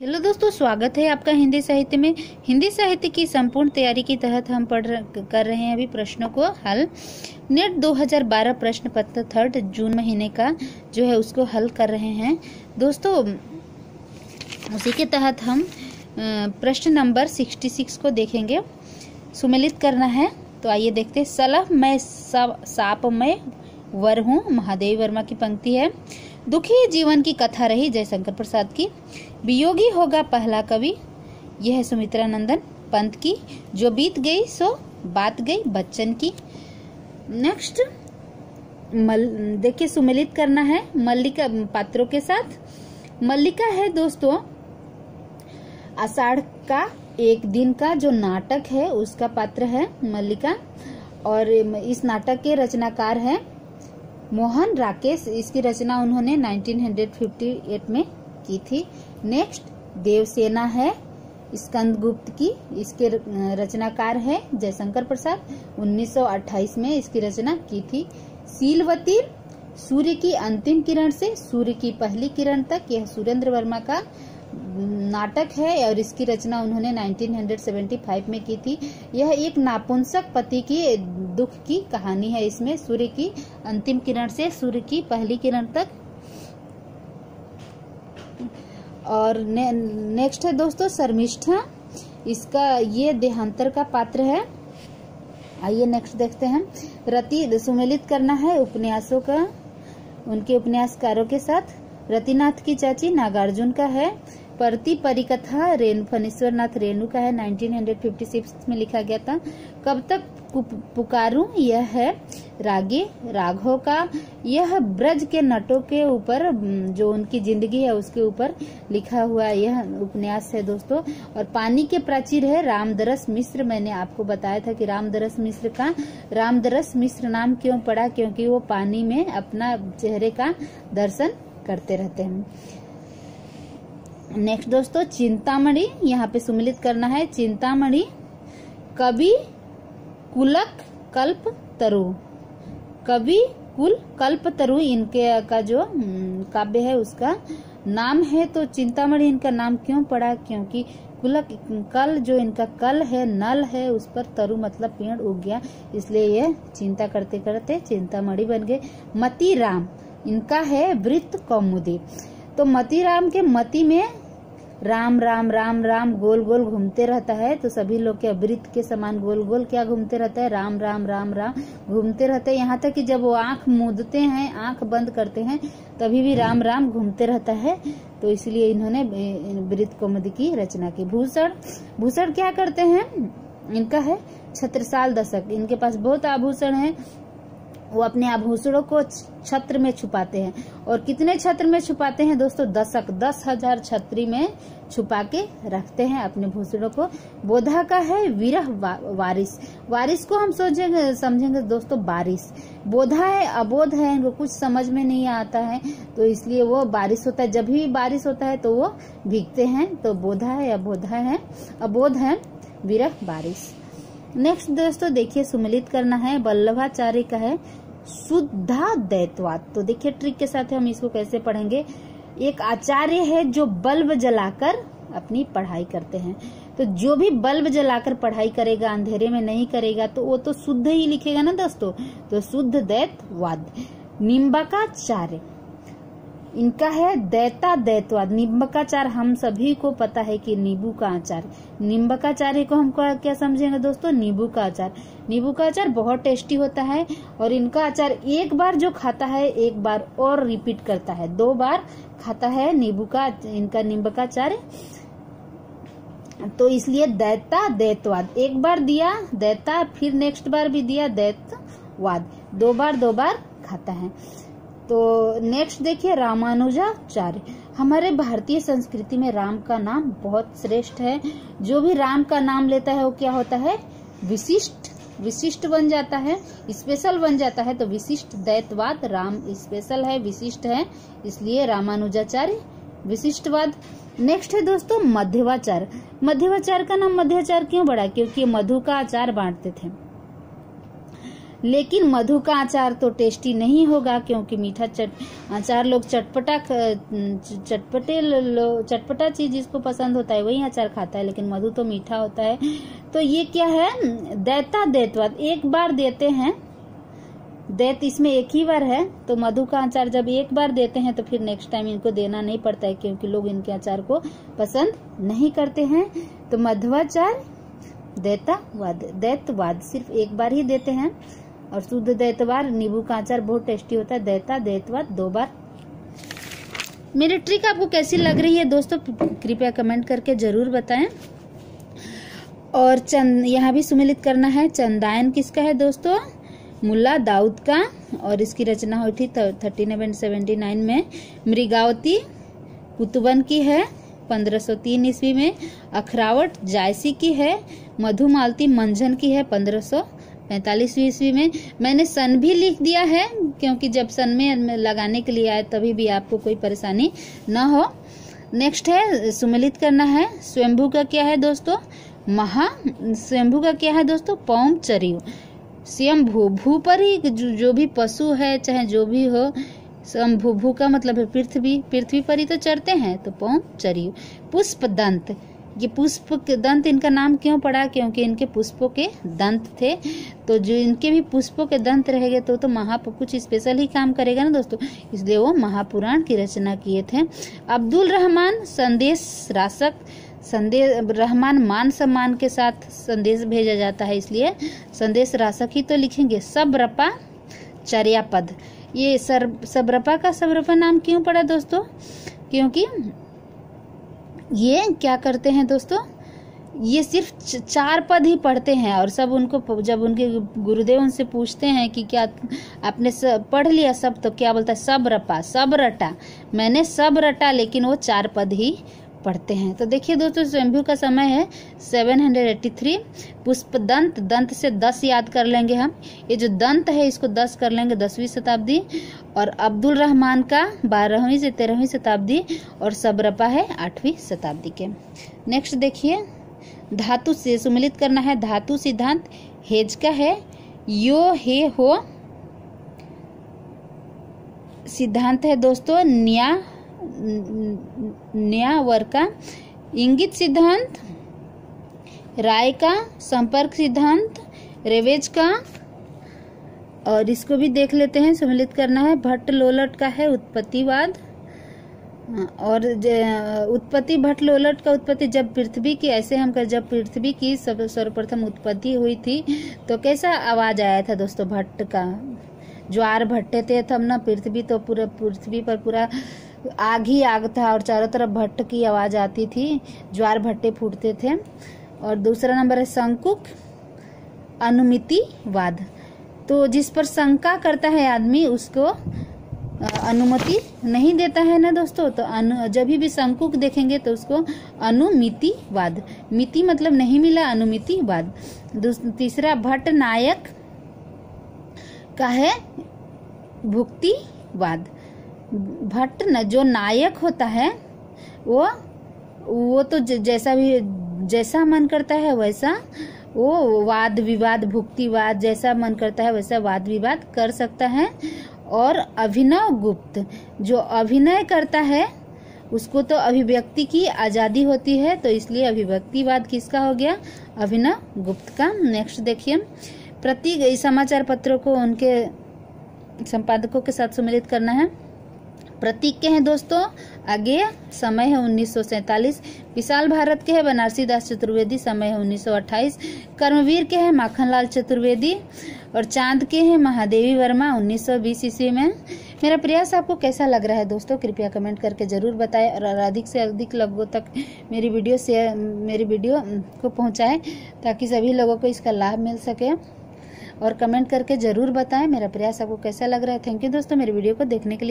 Hello दोस्तों, स्वागत है आपका हिंदी साहित्य में। हिंदी साहित्य की संपूर्ण तैयारी के तहत हम कर रहे हैं अभी प्रश्नों को हल। नेट 2012 प्रश्न पत्र 3 जून महीने का जो है उसको हल कर रहे हैं दोस्तों। उसी के तहत हम प्रश्न नंबर 66 को देखेंगे। सुमेलित करना है तो आइए देखते हैं। सलह मैं सापमय वर हूँ, महादेवी वर्मा की पंक्ति है। दुखी जीवन की कथा रही जयशंकर प्रसाद की। वियोगी होगा पहला कवि, यह है सुमित्रा नंदन पंत की। जो बीत गई सो बात गई बच्चन की। नेक्स्ट देखिए, सुमेलित करना है मल्लिका पात्रों के साथ। मल्लिका है दोस्तों आषाढ़ का एक दिन का जो नाटक है उसका पात्र है मल्लिका, और इस नाटक के रचनाकार है मोहन राकेश। इसकी रचना उन्होंने 1958 में की थी। नेक्स्ट देवसेना है स्कंदगुप्त की, इसके रचनाकार है जयशंकर प्रसाद। 1928 में इसकी रचना की थी। शीलवती सूर्य की अंतिम किरण से सूर्य की पहली किरण तक, यह सुरेंद्र वर्मा का नाटक है और इसकी रचना उन्होंने 1975 में की थी। यह एक नापुंसक पति की दुख की कहानी है। इसमें सूर्य की अंतिम किरण से सूर्य की पहली किरण तक। और नेक्स्ट है दोस्तों शर्मिष्ठा, इसका ये देहांतर का पात्र है। आइए नेक्स्ट देखते हैं। रति सुमेलित करना है उपन्यासों का, उनके उपन्यासकारों के साथ। रतिनाथ की चाची नागार्जुन का है। परती परिकथा फणीश्वर नाथ रेणु का है, 1956 में लिखा गया था। कब तक पुकारूं, यह है रागे राघव का। यह ब्रज के नटों के ऊपर जो उनकी जिंदगी है उसके ऊपर लिखा हुआ यह उपन्यास है दोस्तों। और पानी के प्राचीर है रामदरस मिश्र। मैंने आपको बताया था कि रामदरस मिश्र नाम क्यों पड़ा, क्योंकि वो पानी में अपना चेहरे का दर्शन करते रहते हैं। नेक्स्ट दोस्तों चिंतामणि, यहाँ पे सुमेलित करना है। चिंतामणि कवि कुलक कल्प तरु, कवि कुल कल्प तरु इनके का जो काव्य है उसका नाम है। तो चिंतामणि इनका नाम क्यों पड़ा, क्योंकि कुलक कल जो इनका कल है नल है उस पर तरु मतलब पेड़ उग गया, इसलिए ये चिंता करते करते चिंतामणि बन गए। मतीराम इनका है वृत्त कौमुदी। तो मतीराम के मती में राम राम राम राम गोल गोल घूमते रहता है, तो सभी लोग के वृत्त के समान गोल गोल क्या घूमते रहता है, राम राम राम राम घूमते रहते हैं। यहाँ तक कि जब वो आंख मूंदते हैं, आंख बंद करते हैं, तभी भी राम राम घूमते रहता है। तो इसलिए इन्होंने वृत्त कौमुदी की रचना की। भूषण क्या करते हैं, इनका है छत्रसाल दशक। इनके पास बहुत आभूषण है, वो अपने आभूषणों को छत्र में छुपाते हैं। और कितने छत्र में छुपाते हैं दोस्तों, 10,000 छत्री में छुपा के रखते हैं अपने भूषणों को। बोधा का है विरह वारिस। वारिस को हम समझेंगे दोस्तों बारिश। बोधा है अबोध है, इनको कुछ समझ में नहीं आता है, तो इसलिए वो बारिश होता है। जब भी बारिश होता है तो वो भीगते हैं, तो बोधा है अबोध है विरह बारिश। नेक्स्ट दोस्तों देखिए सुमेलित करना है। वल्लभाचार्य का है शुद्धा दैत्वाद। तो देखिए ट्रिक के साथ हम इसको कैसे पढ़ेंगे। एक आचार्य है जो बल्ब जलाकर अपनी पढ़ाई करते हैं, तो जो भी बल्ब जलाकर पढ़ाई करेगा, अंधेरे में नहीं करेगा, तो वो तो शुद्ध ही लिखेगा ना दोस्तों। तो शुद्ध दैत्वाद। निम्बकाचार्य इनका है दैत्वाद। निम्बकाचार हम सभी को पता है कि नींबू का अचार। निम्बकाचार्य को हमको क्या समझेंगे दोस्तों, नींबू का अचार। नींबू का अचार बहुत टेस्टी होता है, और इनका अचार एक बार जो खाता है एक बार और रिपीट करता है, 2 बार खाता है इनका नींबू का अचार। तो इसलिए दैत्वाद, एक बार दिया दैता, फिर नेक्स्ट बार भी दिया दैत्वाद, 2 बार खाता है। तो नेक्स्ट देखिए रामानुजाचार्य। हमारे भारतीय संस्कृति में राम का नाम बहुत श्रेष्ठ है। जो भी राम का नाम लेता है वो क्या होता है, विशिष्ट बन जाता है, स्पेशल बन जाता है। तो विशिष्ट दैत्वाद, राम स्पेशल है, विशिष्ट है, इसलिए रामानुजाचार्य विशिष्टवाद। नेक्स्ट है दोस्तों मध्यवाचार्य। मध्यवाचार्य का नाम मध्याचार्य क्यों पड़ा, क्योंकि मधु का अचार बांटते थे। लेकिन मधु का अचार तो टेस्टी नहीं होगा, क्योंकि मीठा अचार लोग चटपटा चीज जिसको पसंद होता है वही अचार खाता है, लेकिन मधु तो मीठा होता है। तो ये क्या है, दैता दैतवाद, एक बार देते हैं, दैत इसमें एक ही बार है, तो मधु का अचार जब एक बार देते हैं तो फिर नेक्स्ट टाइम इनको देना नहीं पड़ता है, क्योंकि लोग इनके अचार को पसंद नहीं करते हैं। तो मध्वाचार दैतवाद सिर्फ एक बार ही देते हैं, और शुद्ध दैतवाद नींबू का अचार बहुत टेस्टी होता है। दैता दैतवाद 2 बार। मेरी ट्रिक आपको कैसी लग रही है दोस्तों, कृपया कमेंट करके जरूर बताएं। और यहाँ भी सुमेलित करना है। चंदायन किसका है दोस्तों, मुल्ला दाऊद का, और इसकी रचना हुई थी 1379 में। मृगावती कुतुबन की है 1503 ईस्वी में। अखरावट जायसी की है। मधुमालती मंझन की है 1545 ईस्वी में। मैंने सन भी लिख दिया है, क्योंकि जब सन में लगाने के लिए आए तभी भी आपको कोई परेशानी न हो। नेक्स्ट है सुमेलित करना है। स्वयंभू का क्या है दोस्तों, स्वयंभू का क्या है दोस्तों, पौम चरियु। स्वयंभू, भू पर ही जो भी पशु है चाहे जो भी हो, स्वयंभू, भू का मतलब है पृथ्वी पर ही तो चरते हैं, तो पौम चरियु। पुष्प दंत, ये पुष्प के दंत इनका नाम क्यों पड़ा, क्योंकि इनके पुष्पों के दंत थे। तो जो इनके भी पुष्पों के दंत रहेंगे तो कुछ स्पेशल ही काम करेगा ना दोस्तों, इसलिए वो महापुराण की रचना किए थे। अब्दुल रहमान संदेश रासक, रहमान मान सम्मान के साथ संदेश भेजा जाता है, इसलिए संदेश रासक ही तो लिखेंगे। सबरपा चर्यापद, ये सबरपा का सबरपा नाम क्यों पड़ा दोस्तों, क्योंकि ये क्या करते हैं दोस्तों, ये सिर्फ 4 पद ही पढ़ते हैं, और सब उनको जब उनके गुरुदेव उनसे पूछते हैं कि क्या आपने पढ़ लिया सब, तो क्या बोलता है, सब रटा, मैंने सब रटा, लेकिन वो 4 पद ही पढ़ते हैं। तो देखिए दोस्तों, स्वयंभू का समय है 783। पुष्प दंत से 10 याद कर लेंगे हम, ये जो दंत है इसको 10 कर लेंगे, 10वीं शताब्दी। और अब्दुल रहमान का 12वीं से 13वीं शताब्दी, और सबरपा है 8वीं शताब्दी के। नेक्स्ट देखिए, धातु से सुमेलित करना है। धातु सिद्धांत हेज का है। यो हे हो सिद्धांत है दोस्तों न्यावर का। इंगित सिद्धांत राय का। संपर्क सिद्धांत रेवेज का। और इसको भी देख लेते हैं, सम्मिलित करना है। भट्ट लोलट का है उत्पत्तिवाद। और उत्पत्ति भट्ट लोलट का उत्पत्ति, जब पृथ्वी की जब पृथ्वी की सर्वप्रथम उत्पत्ति हुई थी तो कैसा आवाज आया था दोस्तों भट्ट का, ज्वार भट्टे थे तब ना, पृथ्वी तो पूरा पृथ्वी पर पूरा आग ही आग था, और चारों तरफ भट्ट की आवाज आती थी, ज्वार भट्टे फूटते थे। और दूसरा नंबर है संकुक अनुमितिवाद, तो जिस पर शंका करता है आदमी उसको अनुमति नहीं देता है ना दोस्तों, तो जब भी संकुक देखेंगे तो उसको अनुमितिवाद, मिति मतलब नहीं मिला, अनुमितिवाद। तीसरा भट्ट नायक का है भुक्तिवाद। भट्ट जो नायक होता है वो तो जैसा मन करता है वैसा वो वाद विवाद भुक्तिवाद, जैसा मन करता है वैसा वाद विवाद कर सकता है। और अभिनव गुप्त, जो अभिनय करता है उसको तो अभिव्यक्ति की आजादी होती है, तो इसलिए अभिव्यक्तिवाद किसका हो गया, अभिनव गुप्त का। नेक्स्ट देखिए, प्रतीक समाचार पत्रों को उनके संपादकों के साथ सम्मिलित करना है। प्रतीक के हैं दोस्तों आगे, समय है 1947। विशाल भारत के है बनारसी दास चतुर्वेदी, समय है 1928। कर्मवीर के है माखनलाल चतुर्वेदी। और चांद के हैं महादेवी वर्मा 1920 ईस्वी में। मेरा प्रयास आपको कैसा लग रहा है दोस्तों, कृपया कमेंट करके जरूर बताएं, और अधिक से अधिक लोगों तक मेरी वीडियो को पहुंचाएं, ताकि सभी लोगों को इसका लाभ मिल सके। और कमेंट करके जरूर बताएं मेरा प्रयास आपको कैसा लग रहा है। थैंक यू दोस्तों मेरी वीडियो को देखने के लिए।